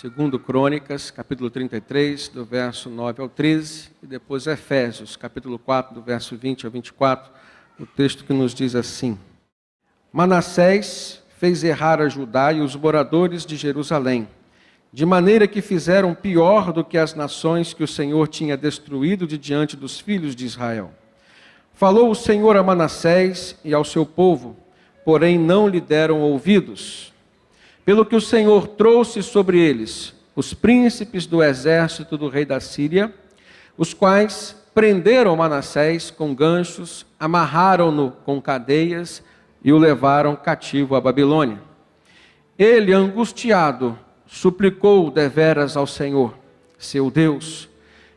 Segundo Crônicas, capítulo 33, do verso 9 ao 13, e depois Efésios, capítulo 4, do verso 20 ao 24, o texto que nos diz assim: Manassés fez errar a Judá e os moradores de Jerusalém, de maneira que fizeram pior do que as nações que o Senhor tinha destruído de diante dos filhos de Israel. Falou o Senhor a Manassés e ao seu povo, porém não lhe deram ouvidos. Pelo que o Senhor trouxe sobre eles os príncipes do exército do rei da Síria, os quais prenderam Manassés com ganchos, amarraram-no com cadeias e o levaram cativo à Babilônia. Ele, angustiado, suplicou deveras ao Senhor, seu Deus,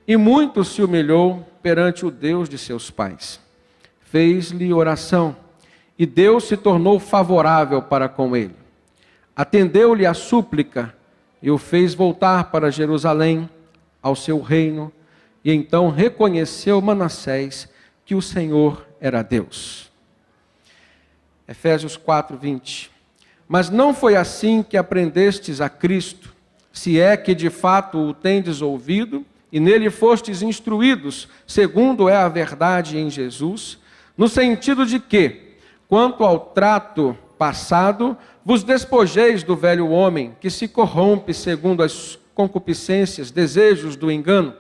e muito se humilhou perante o Deus de seus pais. Fez-lhe oração, e Deus se tornou favorável para com ele. Atendeu-lhe a súplica e o fez voltar para Jerusalém, ao seu reino, e então reconheceu Manassés que o Senhor era Deus. Efésios 4, 20. Mas não foi assim que aprendestes a Cristo, se é que de fato o tendes ouvido, e nele fostes instruídos, segundo é a verdade em Jesus, no sentido de que, quanto ao trato passado, vos despojeis do velho homem, que se corrompe segundo as concupiscências, desejos do engano,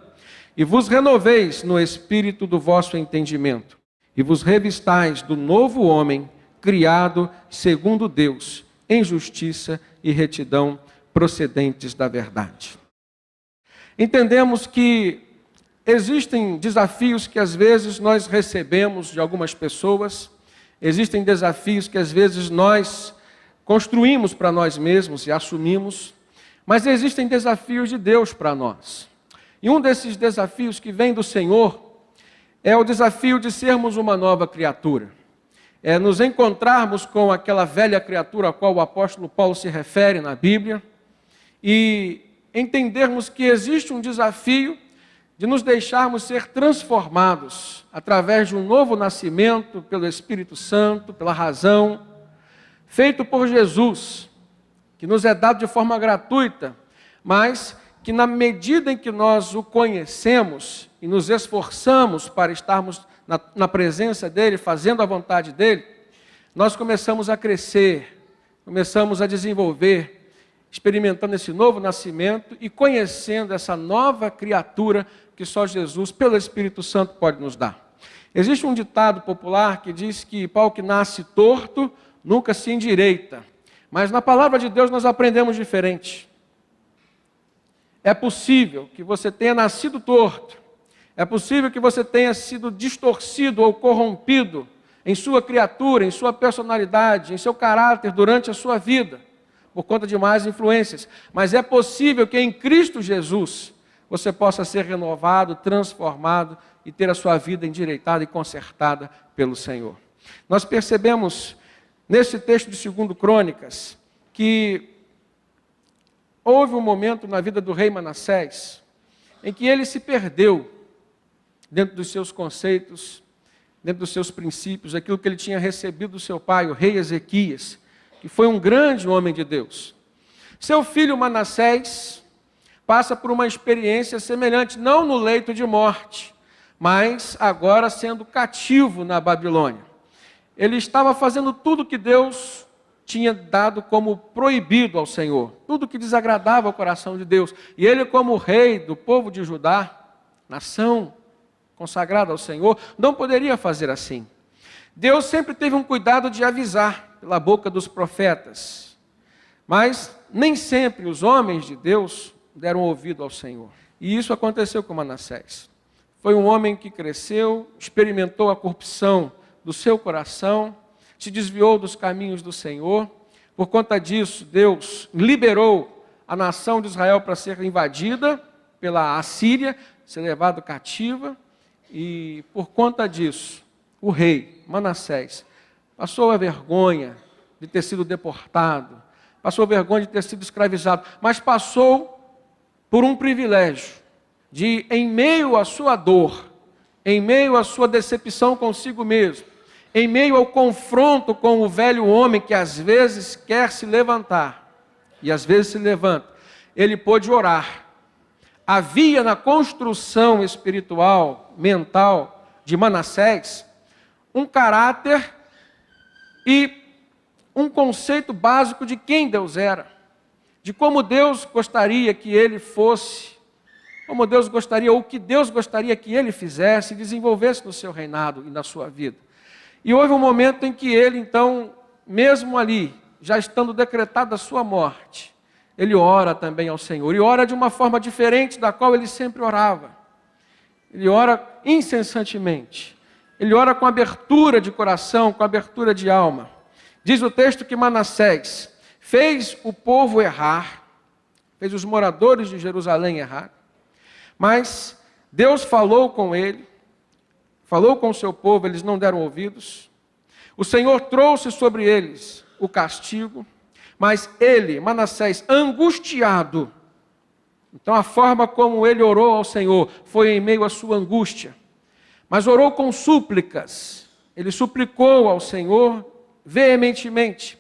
e vos renoveis no espírito do vosso entendimento, e vos revistais do novo homem, criado segundo Deus, em justiça e retidão, procedentes da verdade. Entendemos que existem desafios que às vezes nós recebemos de algumas pessoas, existem desafios que às vezes nós construímos para nós mesmos e assumimos, mas existem desafios de Deus para nós. E um desses desafios que vem do Senhor é o desafio de sermos uma nova criatura. É nos encontrarmos com aquela velha criatura a qual o apóstolo Paulo se refere na Bíblia e entendermos que existe um desafio de nos deixarmos ser transformados através de um novo nascimento pelo Espírito Santo, pela razão, feito por Jesus, que nos é dado de forma gratuita, mas que na medida em que nós o conhecemos e nos esforçamos para estarmos na presença dEle, fazendo a vontade dEle, nós começamos a crescer, começamos a desenvolver, experimentando esse novo nascimento e conhecendo essa nova criatura que só Jesus, pelo Espírito Santo, pode nos dar. Existe um ditado popular que diz que pau que nasce torto nunca se endireita. Mas na palavra de Deus nós aprendemos diferente. É possível que você tenha nascido torto. É possível que você tenha sido distorcido ou corrompido em sua criatura, em sua personalidade, em seu caráter durante a sua vida, por conta de más influências. Mas é possível que em Cristo Jesus você possa ser renovado, transformado e ter a sua vida endireitada e consertada pelo Senhor. Nós percebemos nesse texto de 2 Crônicas que houve um momento na vida do rei Manassés em que ele se perdeu dentro dos seus conceitos, dentro dos seus princípios, aquilo que ele tinha recebido do seu pai, o rei Ezequias, que foi um grande homem de Deus. Seu filho Manassés passa por uma experiência semelhante, não no leito de morte, mas agora sendo cativo na Babilônia. Ele estava fazendo tudo que Deus tinha dado como proibido ao Senhor, tudo que desagradava ao coração de Deus. E ele, como rei do povo de Judá, nação consagrada ao Senhor, não poderia fazer assim. Deus sempre teve um cuidado de avisar pela boca dos profetas, mas nem sempre os homens de Deus deram ouvido ao Senhor. E isso aconteceu com Manassés. Foi um homem que cresceu, experimentou a corrupção do seu coração, se desviou dos caminhos do Senhor. Por conta disso, Deus liberou a nação de Israel para ser invadida pela Assíria, ser levado cativa. E por conta disso, o rei Manassés passou a vergonha de ter sido deportado, passou a vergonha de ter sido escravizado, mas passou por um privilégio de, em meio à sua dor, em meio à sua decepção consigo mesmo, em meio ao confronto com o velho homem que às vezes quer se levantar, e às vezes se levanta, ele pôde orar. Havia na construção espiritual, mental de Manassés, um caráter e um conceito básico de quem Deus era, de como Deus gostaria que ele fosse, como Deus gostaria, ou que Deus gostaria que ele fizesse, desenvolvesse no seu reinado e na sua vida. E houve um momento em que ele, então, mesmo ali, já estando decretada a sua morte, ele ora também ao Senhor, e ora de uma forma diferente da qual ele sempre orava. Ele ora incessantemente, ele ora com abertura de coração, com abertura de alma. Diz o texto que Manassés fez o povo errar, fez os moradores de Jerusalém errar, mas Deus falou com ele, falou com o seu povo, eles não deram ouvidos. O Senhor trouxe sobre eles o castigo, mas ele, Manassés, angustiado. Então a forma como ele orou ao Senhor foi em meio à sua angústia, mas orou com súplicas. Ele suplicou ao Senhor veementemente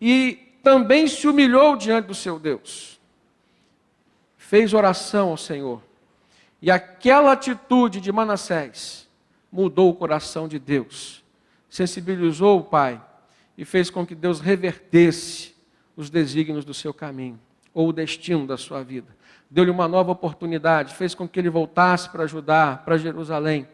e também se humilhou diante do seu Deus. Fez oração ao Senhor. E aquela atitude de Manassés mudou o coração de Deus, sensibilizou o Pai e fez com que Deus revertesse os desígnios do seu caminho, ou o destino da sua vida. Deu-lhe uma nova oportunidade, fez com que ele voltasse para Judá, para Jerusalém,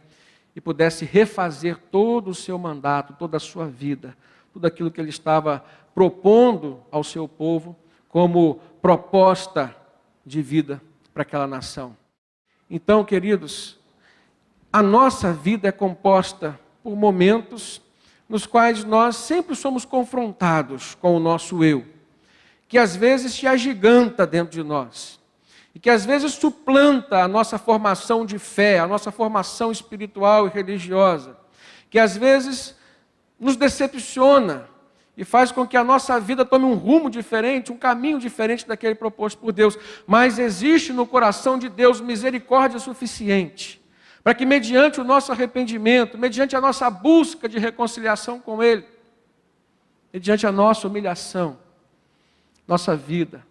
e pudesse refazer todo o seu mandato, toda a sua vida, tudo aquilo que ele estava propondo ao seu povo como proposta de vida para aquela nação. Então, queridos, a nossa vida é composta por momentos nos quais nós sempre somos confrontados com o nosso eu, que às vezes se agiganta dentro de nós, e que às vezes suplanta a nossa formação de fé, a nossa formação espiritual e religiosa, que às vezes nos decepciona e faz com que a nossa vida tome um rumo diferente, um caminho diferente daquele proposto por Deus. Mas existe no coração de Deus misericórdia suficiente para que, mediante o nosso arrependimento, mediante a nossa busca de reconciliação com Ele, mediante a nossa humilhação, nossa vida,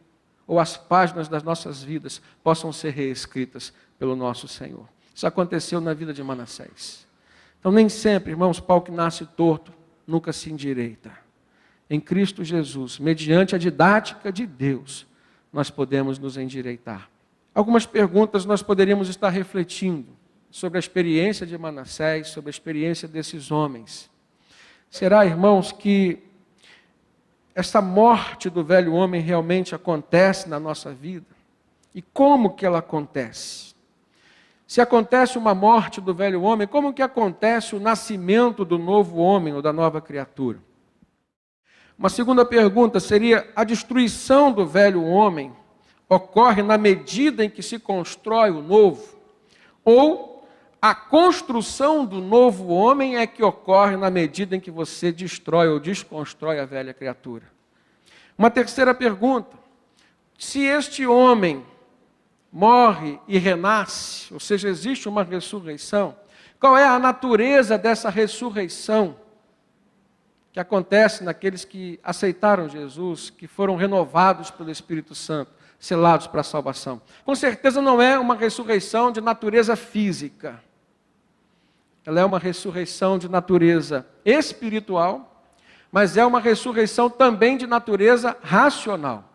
ou as páginas das nossas vidas, possam ser reescritas pelo nosso Senhor. Isso aconteceu na vida de Manassés. Então, nem sempre, irmãos, pau que nasce torto, nunca se endireita. Em Cristo Jesus, mediante a didática de Deus, nós podemos nos endireitar. Algumas perguntas nós poderíamos estar refletindo sobre a experiência de Manassés, sobre a experiência desses homens. Será, irmãos, que essa morte do velho homem realmente acontece na nossa vida? E como que ela acontece? Se acontece uma morte do velho homem, como que acontece o nascimento do novo homem ou da nova criatura? Uma segunda pergunta seria: a destruição do velho homem ocorre na medida em que se constrói o novo? Ou a construção do novo homem é que ocorre na medida em que você destrói ou desconstrói a velha criatura? Uma terceira pergunta: se este homem morre e renasce, ou seja, existe uma ressurreição, qual é a natureza dessa ressurreição que acontece naqueles que aceitaram Jesus, que foram renovados pelo Espírito Santo, selados para a salvação? Com certeza não é uma ressurreição de natureza física. Ela é uma ressurreição de natureza espiritual, mas é uma ressurreição também de natureza racional.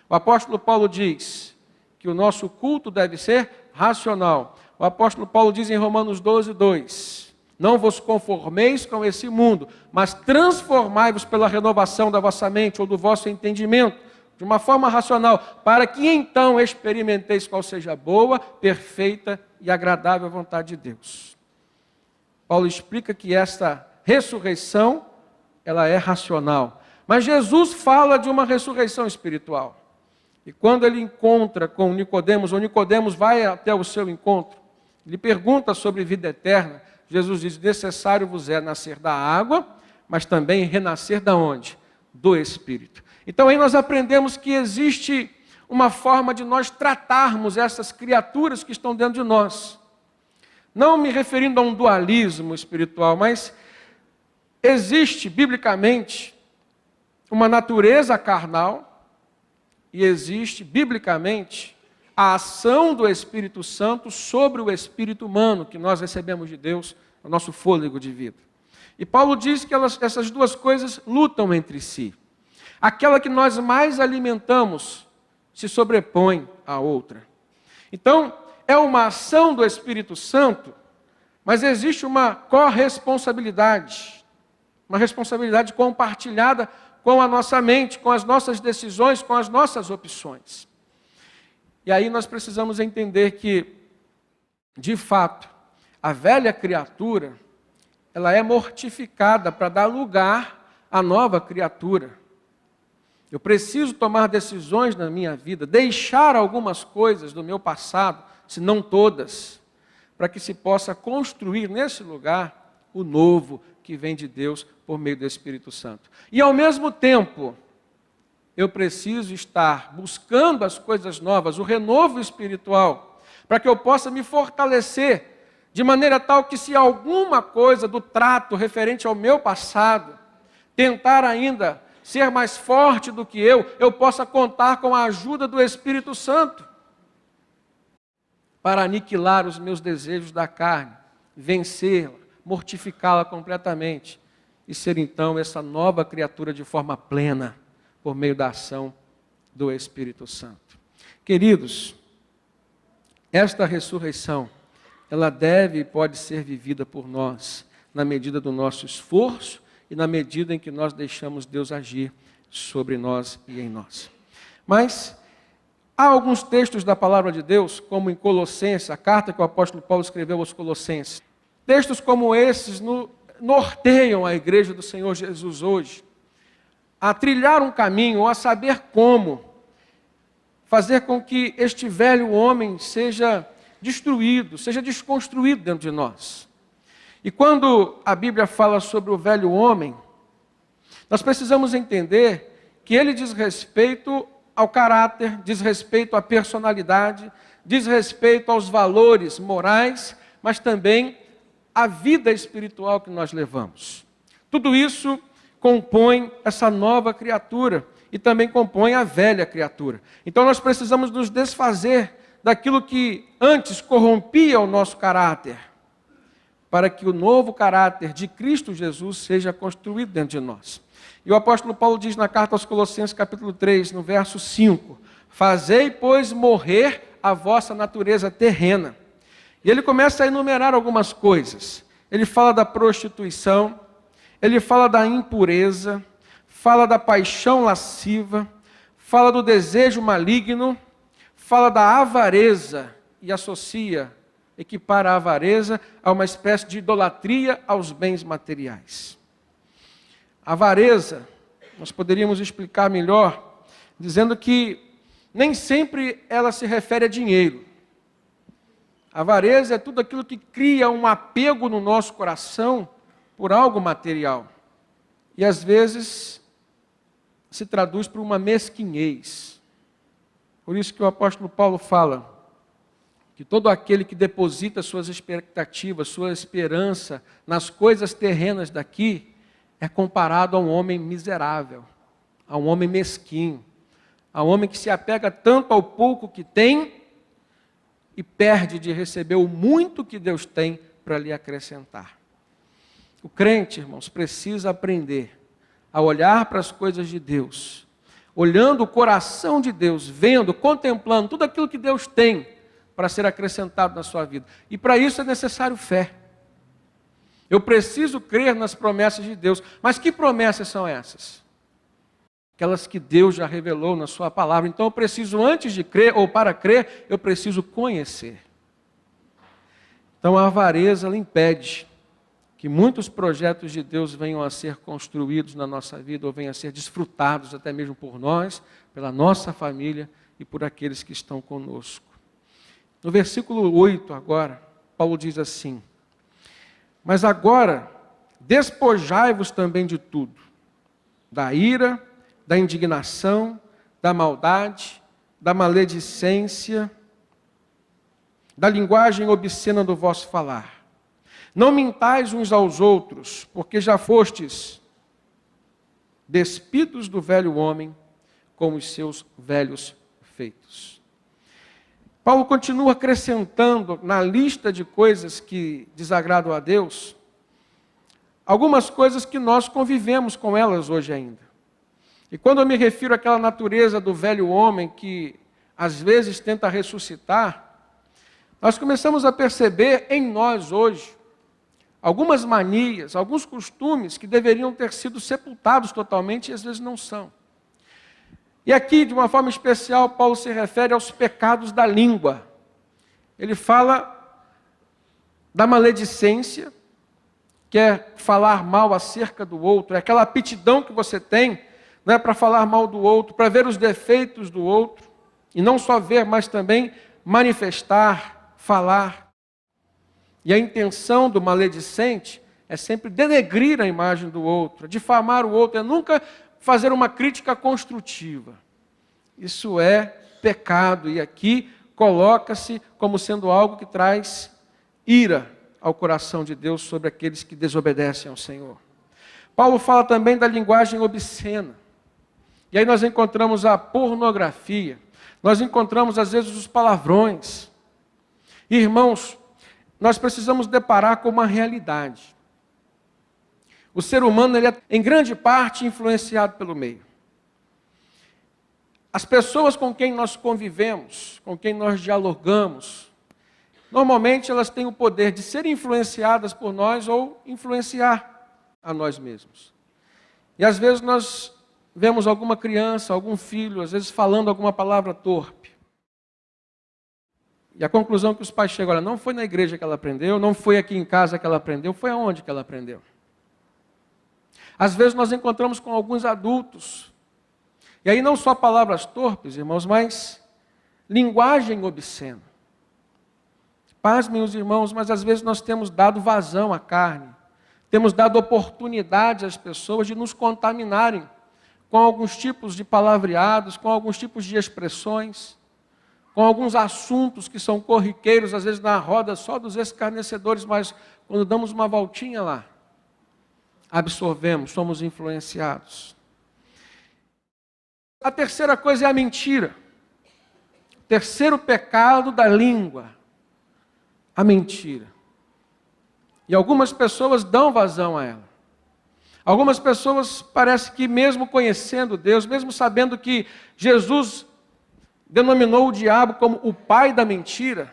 O apóstolo Paulo diz que o nosso culto deve ser racional. O apóstolo Paulo diz em Romanos 12:2: não vos conformeis com esse mundo, mas transformai-vos pela renovação da vossa mente ou do vosso entendimento, de uma forma racional, para que então experimenteis qual seja a boa, perfeita e agradável vontade de Deus. Paulo explica que esta ressurreição, ela é racional. Mas Jesus fala de uma ressurreição espiritual. E quando ele encontra com Nicodemos, ou Nicodemos vai até o seu encontro, ele pergunta sobre vida eterna. Jesus diz: necessário vos é nascer da água, mas também renascer da onde? Do Espírito. Então aí nós aprendemos que existe uma forma de nós tratarmos essas criaturas que estão dentro de nós. Não me referindo a um dualismo espiritual, mas existe biblicamente uma natureza carnal e existe, biblicamente, a ação do Espírito Santo sobre o espírito humano que nós recebemos de Deus, o nosso fôlego de vida. E Paulo diz que essas duas coisas lutam entre si. Aquela que nós mais alimentamos se sobrepõe à outra. Então, é uma ação do Espírito Santo, mas existe uma corresponsabilidade, uma responsabilidade compartilhada com a nossa mente, com as nossas decisões, com as nossas opções. E aí nós precisamos entender que, de fato, a velha criatura, ela é mortificada para dar lugar à nova criatura. Eu preciso tomar decisões na minha vida, deixar algumas coisas do meu passado, se não todas, para que se possa construir nesse lugar o novo que vem de Deus por meio do Espírito Santo. E ao mesmo tempo, eu preciso estar buscando as coisas novas, o renovo espiritual, para que eu possa me fortalecer, de maneira tal que se alguma coisa do trato referente ao meu passado tentar ainda ser mais forte do que eu possa contar com a ajuda do Espírito Santo para aniquilar os meus desejos da carne, vencê-la, mortificá-la completamente e ser então essa nova criatura de forma plena por meio da ação do Espírito Santo. Queridos, esta ressurreição, ela deve e pode ser vivida por nós na medida do nosso esforço e na medida em que nós deixamos Deus agir sobre nós e em nós. Mas há alguns textos da palavra de Deus, como em Colossenses, a carta que o apóstolo Paulo escreveu aos Colossenses. Textos como esses norteiam a igreja do Senhor Jesus hoje a trilhar um caminho, ou a saber como fazer com que este velho homem seja destruído, seja desconstruído dentro de nós. E quando a Bíblia fala sobre o velho homem, nós precisamos entender que ele diz respeito ao caráter, diz respeito à personalidade, diz respeito aos valores morais, mas também à vida espiritual que nós levamos. Tudo isso compõe essa nova criatura e também compõe a velha criatura. Então nós precisamos nos desfazer daquilo que antes corrompia o nosso caráter, para que o novo caráter de Cristo Jesus seja construído dentro de nós. E o apóstolo Paulo diz na carta aos Colossenses, capítulo 3, no verso 5, fazei, pois, morrer a vossa natureza terrena. E ele começa a enumerar algumas coisas. Ele fala da prostituição, ele fala da impureza, fala da paixão lasciva, fala do desejo maligno, fala da avareza e associa, equipara a avareza a uma espécie de idolatria aos bens materiais. A avareza, nós poderíamos explicar melhor, dizendo que nem sempre ela se refere a dinheiro. A avareza é tudo aquilo que cria um apego no nosso coração por algo material. E às vezes se traduz por uma mesquinhez. Por isso que o apóstolo Paulo fala que todo aquele que deposita suas expectativas, sua esperança nas coisas terrenas daqui, é comparado a um homem miserável, a um homem mesquinho, a um homem que se apega tanto ao pouco que tem e perde de receber o muito que Deus tem para lhe acrescentar. O crente, irmãos, precisa aprender a olhar para as coisas de Deus, olhando o coração de Deus, vendo, contemplando tudo aquilo que Deus tem para ser acrescentado na sua vida. E para isso é necessário fé. Eu preciso crer nas promessas de Deus. Mas que promessas são essas? Aquelas que Deus já revelou na sua palavra. Então eu preciso, antes de crer, ou para crer, eu preciso conhecer. Então a avareza, ela impede que muitos projetos de Deus venham a ser construídos na nossa vida, ou venham a ser desfrutados até mesmo por nós, pela nossa família e por aqueles que estão conosco. No versículo 8 agora, Paulo diz assim: mas agora, despojai-vos também de tudo, da ira, da indignação, da maldade, da maledicência, da linguagem obscena do vosso falar. Não mintais uns aos outros, porque já fostes despidos do velho homem, com os seus velhos feitos. Paulo continua acrescentando na lista de coisas que desagradam a Deus, algumas coisas que nós convivemos com elas hoje ainda. E quando eu me refiro àquela natureza do velho homem que às vezes tenta ressuscitar, nós começamos a perceber em nós hoje algumas manias, alguns costumes que deveriam ter sido sepultados totalmente e às vezes não são. E aqui, de uma forma especial, Paulo se refere aos pecados da língua. Ele fala da maledicência, que é falar mal acerca do outro, é aquela aptidão que você tem, não é, para falar mal do outro, para ver os defeitos do outro, e não só ver, mas também manifestar, falar. E a intenção do maledicente é sempre denegrir a imagem do outro, difamar o outro, é nunca fazer uma crítica construtiva. Isso é pecado, e aqui coloca-se como sendo algo que traz ira ao coração de Deus sobre aqueles que desobedecem ao Senhor. Paulo fala também da linguagem obscena. E aí nós encontramos a pornografia, nós encontramos às vezes os palavrões. Irmãos, nós precisamos deparar com uma realidade. O ser humano, ele é em grande parte influenciado pelo meio. As pessoas com quem nós convivemos, com quem nós dialogamos, normalmente elas têm o poder de ser influenciadas por nós ou influenciar a nós mesmos. E às vezes nós vemos alguma criança, algum filho, às vezes falando alguma palavra torpe. E a conclusão que os pais chegam, olha, não foi na igreja que ela aprendeu, não foi aqui em casa que ela aprendeu, foi aonde que ela aprendeu. Às vezes nós encontramos com alguns adultos, e aí não só palavras torpes, irmãos, mas linguagem obscena. Pasmem os irmãos, mas às vezes nós temos dado vazão à carne, temos dado oportunidade às pessoas de nos contaminarem com alguns tipos de palavreados, com alguns tipos de expressões, com alguns assuntos que são corriqueiros, às vezes na roda só dos escarnecedores, mas quando damos uma voltinha lá, absorvemos, somos influenciados. A terceira coisa é a mentira. O terceiro pecado da língua, a mentira. E algumas pessoas dão vazão a ela. Algumas pessoas parece que mesmo conhecendo Deus, mesmo sabendo que Jesus denominou o diabo como o pai da mentira,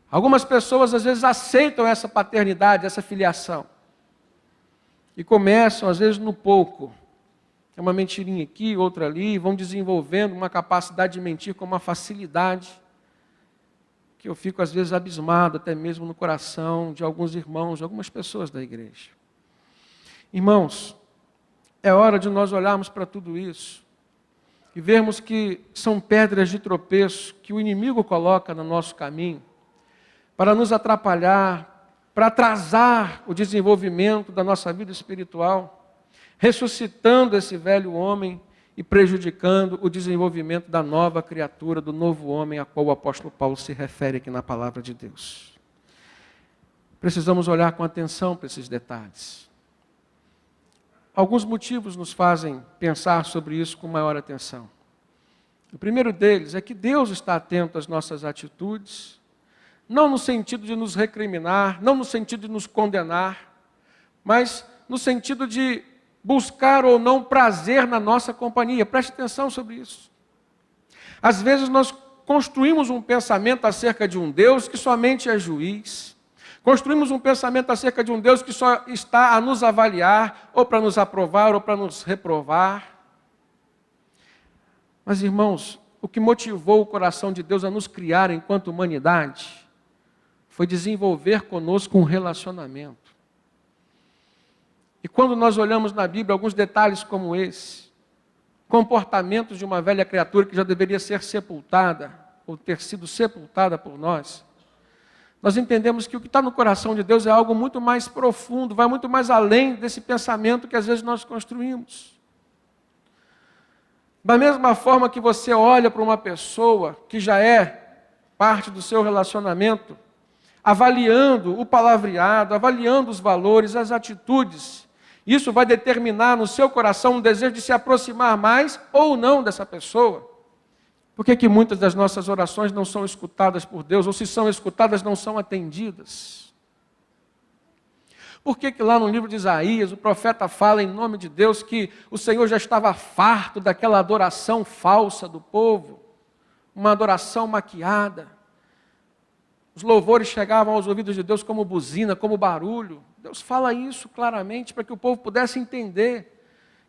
algumas pessoas às vezes aceitam essa paternidade, essa filiação. E começam, às vezes, no pouco. É uma mentirinha aqui, outra ali, vão desenvolvendo uma capacidade de mentir com uma facilidade que eu fico, às vezes, abismado, até mesmo no coração de alguns irmãos, de algumas pessoas da igreja. Irmãos, é hora de nós olharmos para tudo isso e vermos que são pedras de tropeço que o inimigo coloca no nosso caminho para nos atrapalhar, para atrasar o desenvolvimento da nossa vida espiritual, ressuscitando esse velho homem e prejudicando o desenvolvimento da nova criatura, do novo homem a qual o apóstolo Paulo se refere aqui na palavra de Deus. Precisamos olhar com atenção para esses detalhes. Alguns motivos nos fazem pensar sobre isso com maior atenção. O primeiro deles é que Deus está atento às nossas atitudes, não no sentido de nos recriminar, não no sentido de nos condenar, mas no sentido de buscar ou não prazer na nossa companhia. Preste atenção sobre isso. Às vezes nós construímos um pensamento acerca de um Deus que somente é juiz. Construímos um pensamento acerca de um Deus que só está a nos avaliar, ou para nos aprovar, ou para nos reprovar. Mas, irmãos, o que motivou o coração de Deus a nos criar enquanto humanidade foi desenvolver conosco um relacionamento. E quando nós olhamos na Bíblia alguns detalhes como esse, comportamentos de uma velha criatura que já deveria ser sepultada, ou ter sido sepultada por nós entendemos que o que está no coração de Deus é algo muito mais profundo, vai muito mais além desse pensamento que às vezes nós construímos. Da mesma forma que você olha para uma pessoa que já é parte do seu relacionamento, avaliando o palavreado, avaliando os valores, as atitudes, Isso vai determinar no seu coração um desejo de se aproximar mais ou não dessa pessoa. Por que que muitas das nossas orações não são escutadas por Deus, ou se são escutadas, não são atendidas? Por que que lá no livro de Isaías, o profeta fala em nome de Deus que o Senhor já estava farto daquela adoração falsa do povo, uma adoração maquiada? Os louvores chegavam aos ouvidos de Deus como buzina, como barulho. Deus fala isso claramente para que o povo pudesse entender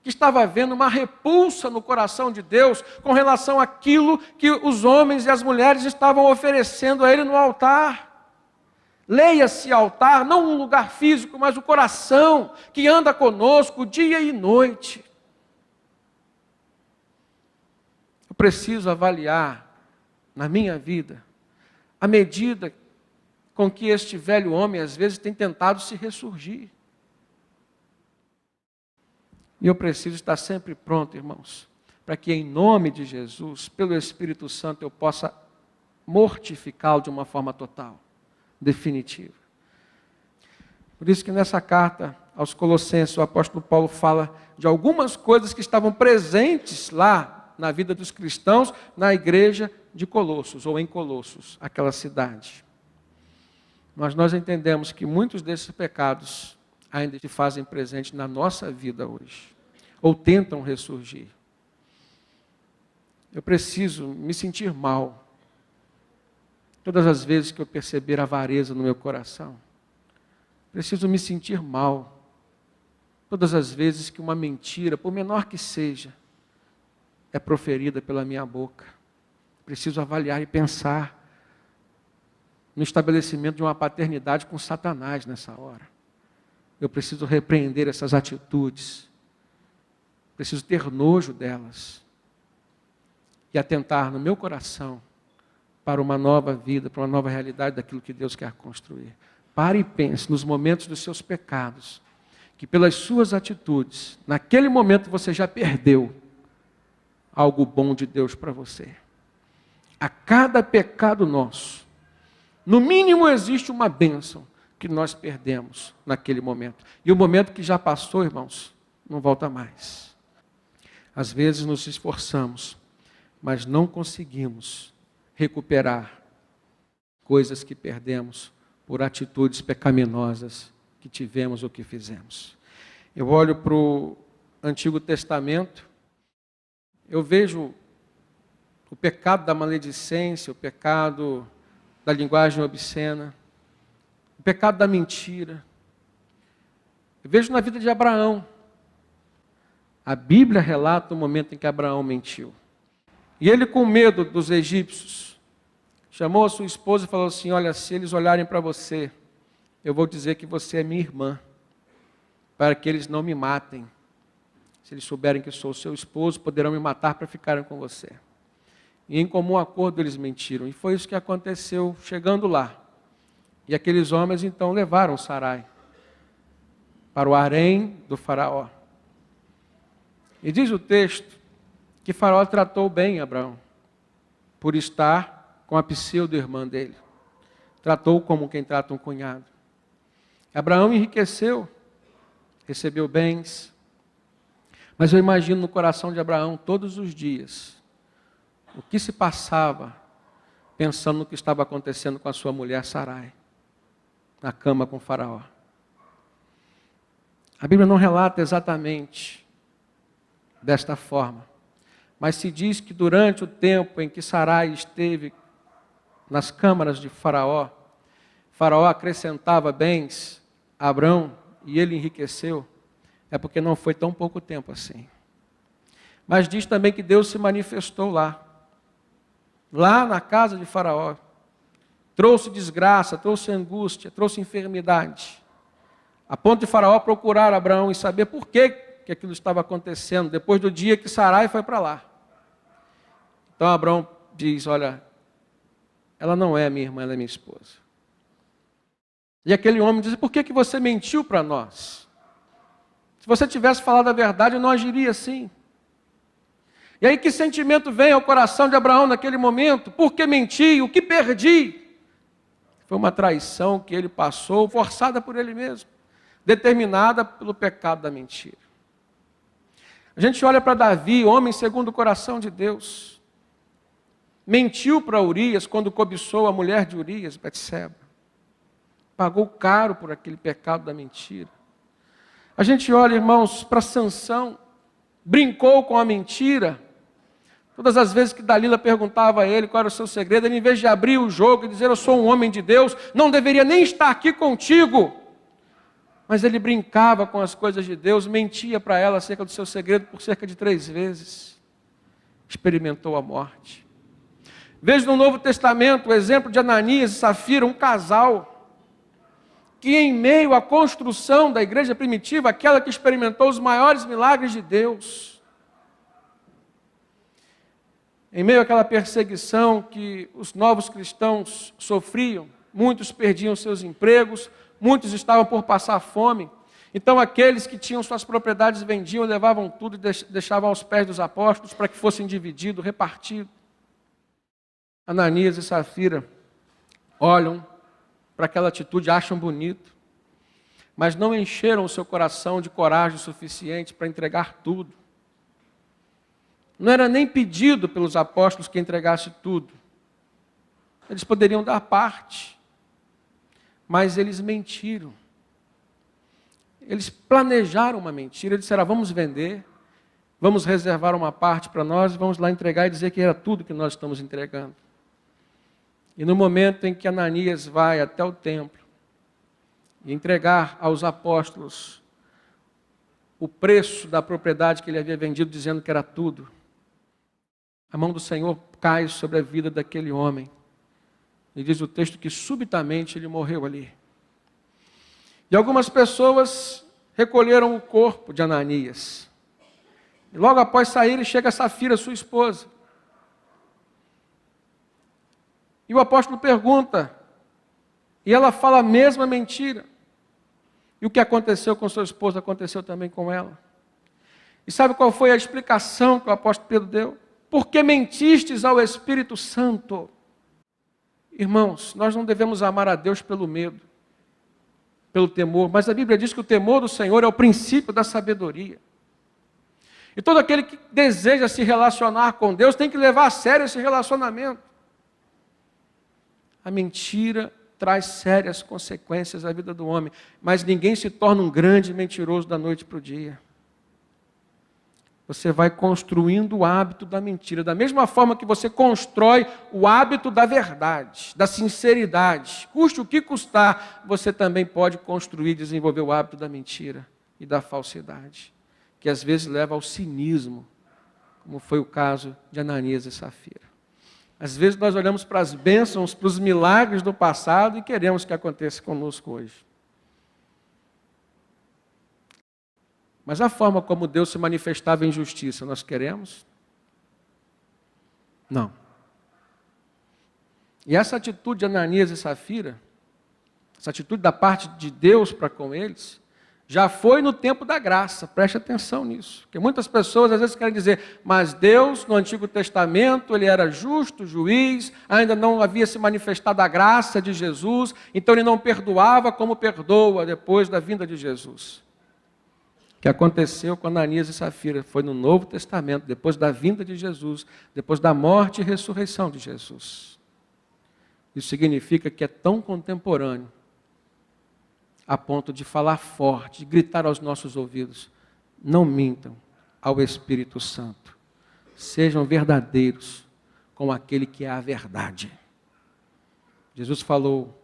que estava havendo uma repulsa no coração de Deus com relação àquilo que os homens e as mulheres estavam oferecendo a Ele no altar. Leia-se altar, não um lugar físico, mas o coração que anda conosco dia e noite. Eu preciso avaliar na minha vida a medida com que este velho homem às vezes tem tentado se ressurgir. E eu preciso estar sempre pronto, irmãos, para que em nome de Jesus, pelo Espírito Santo, eu possa mortificá-lo de uma forma total, definitiva. Por isso que nessa carta aos Colossenses, o apóstolo Paulo fala de algumas coisas que estavam presentes lá na vida dos cristãos, na igreja de Colossos, ou em Colossos, aquela cidade. Mas nós entendemos que muitos desses pecados ainda se fazem presentes na nossa vida hoje, ou tentam ressurgir. Eu preciso me sentir mal todas as vezes que eu perceber avareza no meu coração. Preciso me sentir mal todas as vezes que uma mentira, por menor que seja, é proferida pela minha boca. Preciso avaliar e pensar no estabelecimento de uma paternidade com Satanás nessa hora. Eu preciso repreender essas atitudes. Preciso ter nojo delas. E atentar no meu coração para uma nova vida, para uma nova realidade daquilo que Deus quer construir. Pare e pense nos momentos dos seus pecados, que pelas suas atitudes, naquele momento você já perdeu algo bom de Deus para você. A cada pecado nosso, no mínimo existe uma bênção que nós perdemos naquele momento. E o momento que já passou, irmãos, não volta mais. Às vezes nos esforçamos, mas não conseguimos recuperar coisas que perdemos por atitudes pecaminosas que tivemos ou que fizemos. Eu olho para o Antigo Testamento, eu vejo o pecado da maledicência, o pecado da linguagem obscena, o pecado da mentira. Eu vejo na vida de Abraão. A Bíblia relata o momento em que Abraão mentiu. E ele, com medo dos egípcios, chamou a sua esposa e falou assim: olha, se eles olharem para você, eu vou dizer que você é minha irmã, para que eles não me matem. Se eles souberem que sou seu esposo, poderão me matar para ficarem com você. E em comum acordo eles mentiram. E foi isso que aconteceu chegando lá. E aqueles homens então levaram Sarai para o harém do faraó. E diz o texto que Faraó tratou bem Abraão, por estar com a pseudo-irmã dele. Tratou como quem trata um cunhado. Abraão enriqueceu, recebeu bens, mas eu imagino no coração de Abraão todos os dias o que se passava pensando no que estava acontecendo com a sua mulher Sarai, na cama com Faraó. A Bíblia não relata exatamente desta forma, mas se diz que durante o tempo em que Sarai esteve nas câmaras de Faraó, Faraó acrescentava bens a Abrão e ele enriqueceu, é porque não foi tão pouco tempo assim. Mas diz também que Deus se manifestou lá na casa de Faraó, trouxe desgraça, trouxe angústia, trouxe enfermidade, a ponto de Faraó procurar Abraão e saber por que aquilo estava acontecendo, depois do dia que Sarai foi para lá. Então Abraão diz: olha, ela não é minha irmã, ela é minha esposa. E aquele homem diz: por que você mentiu para nós? Se você tivesse falado a verdade, eu não agiria assim. E aí que sentimento vem ao coração de Abraão naquele momento? Por que menti? O que perdi? Foi uma traição que ele passou, forçada por ele mesmo. determinada pelo pecado da mentira. A gente olha para Davi, homem segundo o coração de Deus. Mentiu para Urias quando cobiçou a mulher de Urias, Betseba. Pagou caro por aquele pecado da mentira. A gente olha, irmãos, para Sansão, brincou com a mentira. Todas as vezes que Dalila perguntava a ele qual era o seu segredo, ele, em vez de abrir o jogo e dizer, eu sou um homem de Deus, não deveria nem estar aqui contigo. Mas ele brincava com as coisas de Deus, mentia para ela acerca do seu segredo por cerca de 3 vezes. Experimentou a morte. Veja no Novo Testamento o exemplo de Ananias e Safira, um casal que em meio à construção da igreja primitiva, aquela que experimentou os maiores milagres de Deus, em meio àquela perseguição que os novos cristãos sofriam, muitos perdiam seus empregos, muitos estavam por passar fome. Então aqueles que tinham suas propriedades vendiam, levavam tudo e deixavam aos pés dos apóstolos para que fossem divididos, repartidos. Ananias e Safira olham para aquela atitude, acham bonito, mas não encheram o seu coração de coragem suficiente para entregar tudo. Não era nem pedido pelos apóstolos que entregasse tudo. Eles poderiam dar parte, mas eles mentiram. Eles planejaram uma mentira, eles disseram, vamos vender, vamos reservar uma parte para nós, vamos lá entregar e dizer que era tudo que nós estamos entregando. E no momento em que Ananias vai até o templo e entregar aos apóstolos o preço da propriedade que ele havia vendido, dizendo que era tudo, a mão do Senhor cai sobre a vida daquele homem. E diz o texto que subitamente ele morreu ali. E algumas pessoas recolheram o corpo de Ananias. E logo após sair, chega Safira, sua esposa. E o apóstolo pergunta, e ela fala a mesma mentira. E o que aconteceu com sua esposa aconteceu também com ela. E sabe qual foi a explicação que o apóstolo Pedro deu? Porque mentistes ao Espírito Santo. Irmãos, nós não devemos amar a Deus pelo medo, pelo temor, mas a Bíblia diz que o temor do Senhor é o princípio da sabedoria. E todo aquele que deseja se relacionar com Deus tem que levar a sério esse relacionamento. A mentira traz sérias consequências à vida do homem, mas ninguém se torna um grande mentiroso da noite para o dia. Você vai construindo o hábito da mentira, da mesma forma que você constrói o hábito da verdade, da sinceridade. Custe o que custar, você também pode construir e desenvolver o hábito da mentira e da falsidade, que às vezes leva ao cinismo, como foi o caso de Ananias e Safira. Às vezes nós olhamos para as bênçãos, para os milagres do passado e queremos que aconteça conosco hoje. Mas a forma como Deus se manifestava em justiça, nós queremos? Não. E essa atitude de Ananias e Safira, essa atitude da parte de Deus para com eles, já foi no tempo da graça, preste atenção nisso. Porque muitas pessoas às vezes querem dizer, mas Deus no Antigo Testamento, Ele era justo, juiz, ainda não havia se manifestado a graça de Jesus, então Ele não perdoava como perdoa depois da vinda de Jesus. O que aconteceu com Ananias e Safira foi no Novo Testamento, depois da vinda de Jesus, depois da morte e ressurreição de Jesus. Isso significa que é tão contemporâneo, a ponto de falar forte, de gritar aos nossos ouvidos, não mintam ao Espírito Santo, sejam verdadeiros com aquele que é a verdade. Jesus falou,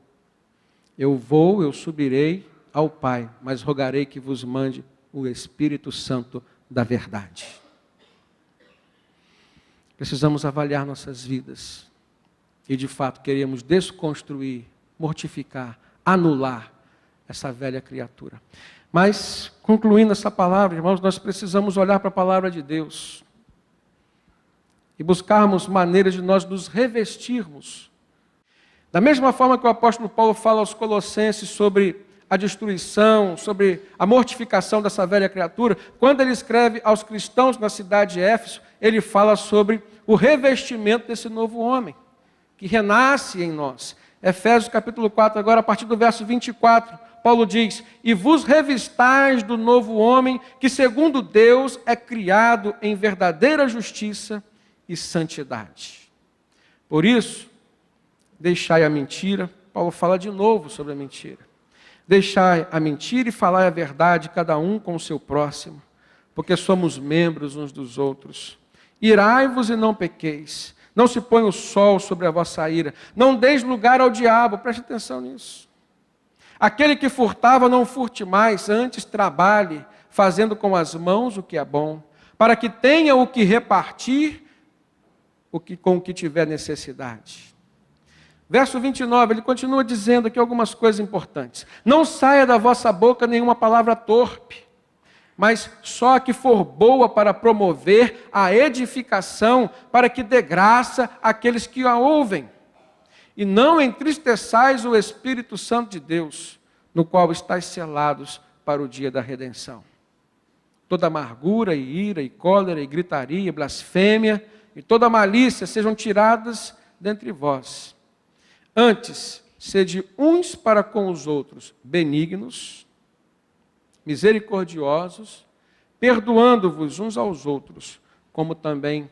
eu subirei ao Pai, mas rogarei que vos mande o Espírito Santo da verdade. Precisamos avaliar nossas vidas e de fato queremos desconstruir, mortificar, anular essa velha criatura. Mas, concluindo essa palavra, irmãos, nós precisamos olhar para a palavra de Deus e buscarmos maneiras de nós nos revestirmos. Da mesma forma que o apóstolo Paulo fala aos Colossenses sobre a destruição, sobre a mortificação dessa velha criatura, quando ele escreve aos cristãos na cidade de Éfeso, ele fala sobre o revestimento desse novo homem, que renasce em nós. Efésios capítulo 4, agora a partir do verso 24, Paulo diz: e vos revistais do novo homem, que segundo Deus é criado em verdadeira justiça e santidade. Por isso, deixai a mentira. Paulo fala de novo sobre a mentira. Deixai a mentira e falai a verdade, cada um com o seu próximo, porque somos membros uns dos outros. Irai-vos e não pequeis. Não se põe o sol sobre a vossa ira. Não deis lugar ao diabo. Preste atenção nisso. Aquele que furtava, não furte mais, antes trabalhe, fazendo com as mãos o que é bom, para que tenha o que repartir com o que tiver necessidade. Verso 29, ele continua dizendo aqui algumas coisas importantes. Não saia da vossa boca nenhuma palavra torpe, mas só a que for boa para promover a edificação, para que dê graça àqueles que a ouvem. E não entristeçais o Espírito Santo de Deus, no qual estáis selados para o dia da redenção. Toda amargura e ira e cólera e gritaria e blasfêmia e toda malícia sejam tiradas dentre vós. Antes, sede uns para com os outros benignos, misericordiosos, perdoando-vos uns aos outros, como também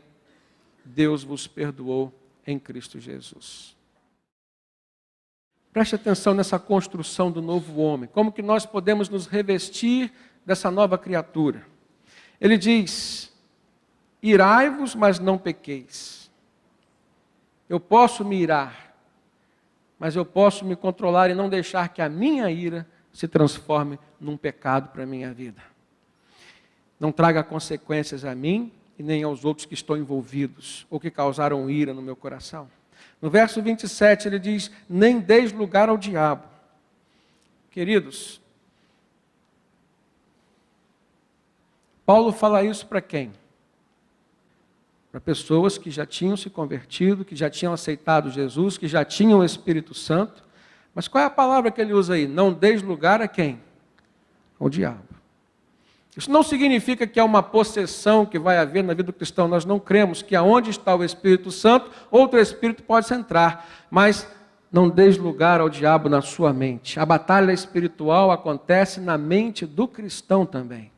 Deus vos perdoou em Cristo Jesus. Preste atenção nessa construção do novo homem. Como que nós podemos nos revestir dessa nova criatura? Ele diz: irai-vos, mas não pequeis. Eu posso me irar, mas eu posso me controlar e não deixar que a minha ira se transforme num pecado para a minha vida. Não traga consequências a mim e nem aos outros que estão envolvidos ou que causaram ira no meu coração. No verso 27 ele diz: nem deis lugar ao diabo. Queridos, Paulo fala isso para quem? Para pessoas que já tinham se convertido, que já tinham aceitado Jesus, que já tinham o Espírito Santo. Mas qual é a palavra que ele usa aí? Não deis lugar a quem? Ao diabo. Isso não significa que há uma possessão que vai haver na vida do cristão. Nós não cremos que aonde está o Espírito Santo, outro Espírito pode entrar. Mas não deis lugar ao diabo na sua mente. A batalha espiritual acontece na mente do cristão também.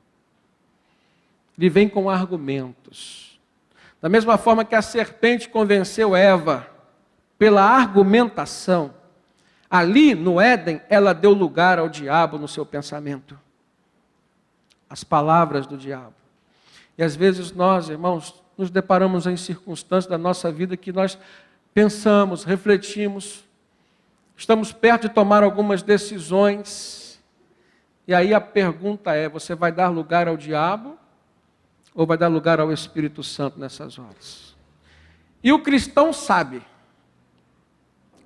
Ele vem com argumentos. Da mesma forma que a serpente convenceu Eva pela argumentação, ali no Éden ela deu lugar ao diabo no seu pensamento. As palavras do diabo. E às vezes nós, irmãos, nos deparamos em circunstâncias da nossa vida que nós pensamos, refletimos, estamos perto de tomar algumas decisões, e aí a pergunta é: você vai dar lugar ao diabo ou vai dar lugar ao Espírito Santo nessas horas? E o cristão sabe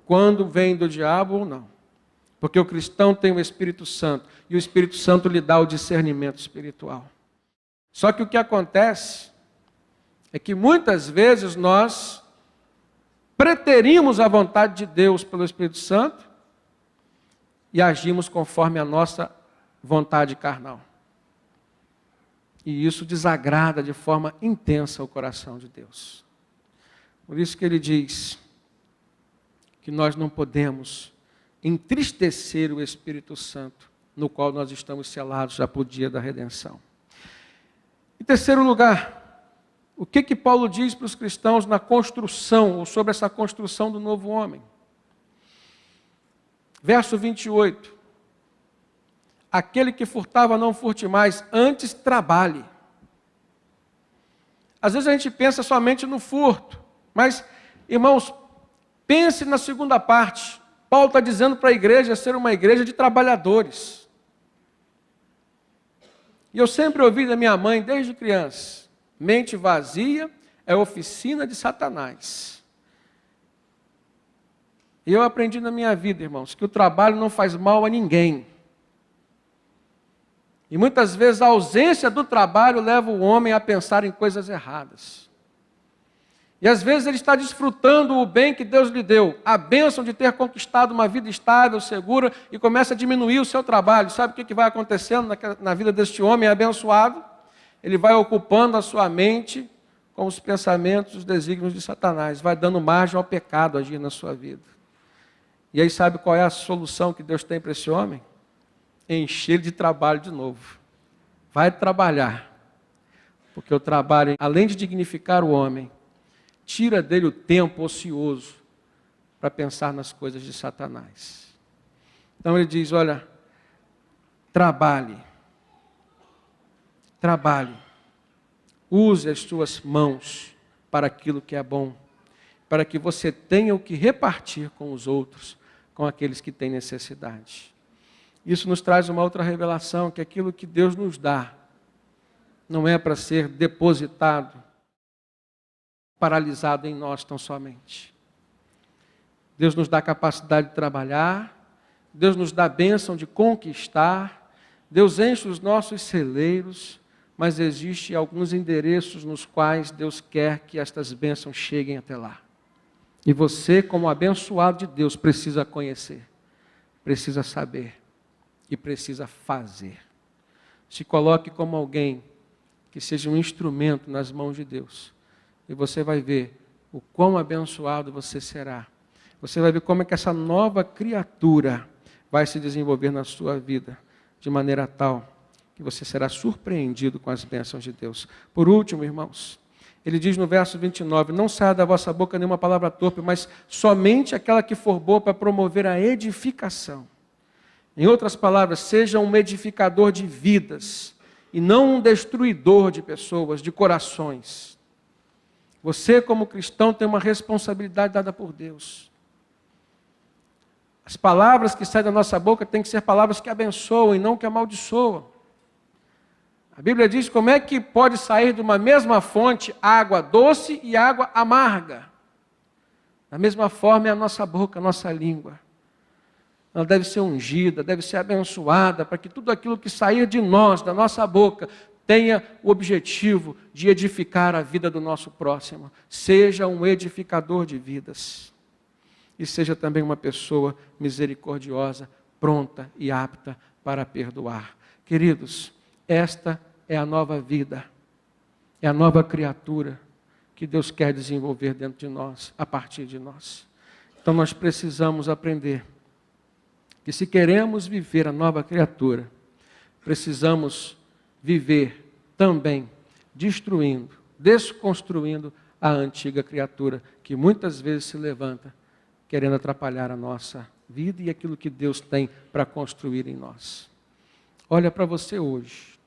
quando vem do diabo ou não. Porque o cristão tem o Espírito Santo, e o Espírito Santo lhe dá o discernimento espiritual. Só que o que acontece é que muitas vezes nós preterimos a vontade de Deus pelo Espírito Santo e agimos conforme a nossa vontade carnal. E isso desagrada de forma intensa o coração de Deus. Por isso que ele diz que nós não podemos entristecer o Espírito Santo, no qual nós estamos selados já para o dia da redenção. Em terceiro lugar, o que Paulo diz para os cristãos na construção, ou sobre essa construção do novo homem? Verso 28. Aquele que furtava não furte mais, antes trabalhe. Às vezes a gente pensa somente no furto, mas, irmãos, pense na segunda parte. Paulo está dizendo para a igreja ser uma igreja de trabalhadores. E eu sempre ouvi da minha mãe, desde criança: mente vazia é oficina de Satanás. E eu aprendi na minha vida, irmãos, que o trabalho não faz mal a ninguém. E muitas vezes a ausência do trabalho leva o homem a pensar em coisas erradas. E às vezes ele está desfrutando o bem que Deus lhe deu, a bênção de ter conquistado uma vida estável, segura, e começa a diminuir o seu trabalho. Sabe o que vai acontecendo na vida deste homem abençoado? Ele vai ocupando a sua mente com os pensamentos, os desígnios de Satanás, vai dando margem ao pecado agir na sua vida. E aí sabe qual é a solução que Deus tem para esse homem? Encher ele de trabalho de novo. Vai trabalhar. Porque o trabalho, além de dignificar o homem, tira dele o tempo ocioso para pensar nas coisas de Satanás. Então ele diz, olha, trabalhe. Trabalhe. Use as suas mãos para aquilo que é bom, para que você tenha o que repartir com os outros, com aqueles que têm necessidade. Isso nos traz uma outra revelação, que aquilo que Deus nos dá não é para ser depositado, paralisado em nós tão somente. Deus nos dá a capacidade de trabalhar, Deus nos dá a bênção de conquistar, Deus enche os nossos celeiros, mas existem alguns endereços nos quais Deus quer que estas bênçãos cheguem até lá. E você, como abençoado de Deus, precisa conhecer, precisa saber e precisa fazer. Se coloque como alguém que seja um instrumento nas mãos de Deus. E você vai ver o quão abençoado você será. Você vai ver como é que essa nova criatura vai se desenvolver na sua vida, de maneira tal que você será surpreendido com as bênçãos de Deus. Por último, irmãos, ele diz no verso 29, não saia da vossa boca nenhuma palavra torpe, mas somente aquela que for boa para promover a edificação. Em outras palavras, seja um edificador de vidas, e não um destruidor de pessoas, de corações. Você, como cristão, tem uma responsabilidade dada por Deus. As palavras que saem da nossa boca têm que ser palavras que abençoam e não que amaldiçoam. A Bíblia diz como é que pode sair de uma mesma fonte água doce e água amarga. Da mesma forma é a nossa boca, a nossa língua. Ela deve ser ungida, deve ser abençoada, para que tudo aquilo que sair de nós, da nossa boca, tenha o objetivo de edificar a vida do nosso próximo. Seja um edificador de vidas. E seja também uma pessoa misericordiosa, pronta e apta para perdoar. Queridos, esta é a nova vida, é a nova criatura que Deus quer desenvolver dentro de nós, a partir de nós. Então nós precisamos aprender que se queremos viver a nova criatura, precisamos viver também destruindo, desconstruindo a antiga criatura, que muitas vezes se levanta querendo atrapalhar a nossa vida e aquilo que Deus tem para construir em nós. Olha para você hoje.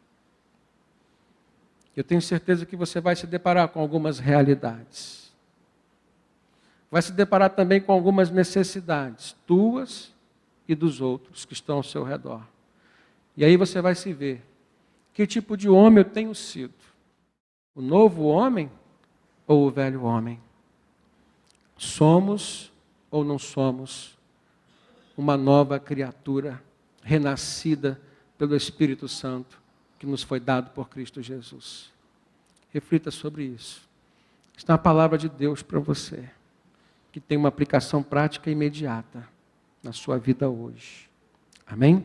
Eu tenho certeza que você vai se deparar com algumas realidades. Vai se deparar também com algumas necessidades, tuas e dos outros que estão ao seu redor. E aí você vai se ver, que tipo de homem eu tenho sido? O novo homem ou o velho homem? Somos ou não somos uma nova criatura, renascida pelo Espírito Santo, que nos foi dado por Cristo Jesus? Reflita sobre isso. Está a palavra de Deus para você, que tem uma aplicação prática e imediata na sua vida hoje. Amém?